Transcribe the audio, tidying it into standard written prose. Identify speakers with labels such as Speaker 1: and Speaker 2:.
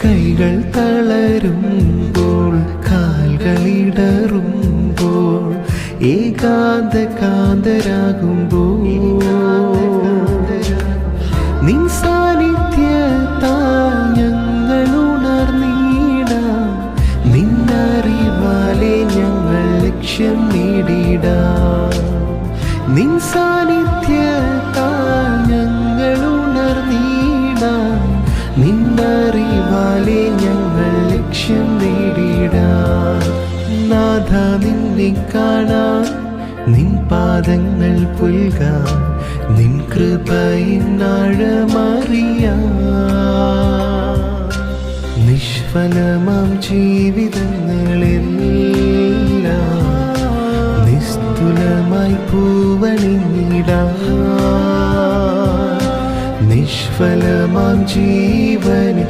Speaker 1: കൈകൾ തളരുമ്പോൾ കാൽകളിടറുമ്പോൾ ഏകാന്തകാന്തരാകുമ്പോൾ നിൻ സാന്നിധ്യത്താൽ ഞങ്ങൾ ഉണർന്നിടാം. നിന്നറിവാലെ ഞങ്ങൾ ലക്ഷ്യം നേടിടാം. നിൻ സാന്നിധ്യത്താൽ ഞങ്ങൾ ഉണർന്നിടാം. നിന്നറിവാലെ ഞങ്ങൾ ലക്ഷ്യം നേടിടാം. നാഥ നിന്നെ കാണാൻ, നിൻ പാദങ്ങൾ പുൽകാൻ, നിൻ കൃപയിനാഴമറിയാൻ. നിഷ്ഫലമാം ജീവിതങ്ങളെല്ലാം നിസ്തുലമായി പൂവണിഞ്ഞിടാൻ. നിഷ്ഫലമാം ജീവനിൽ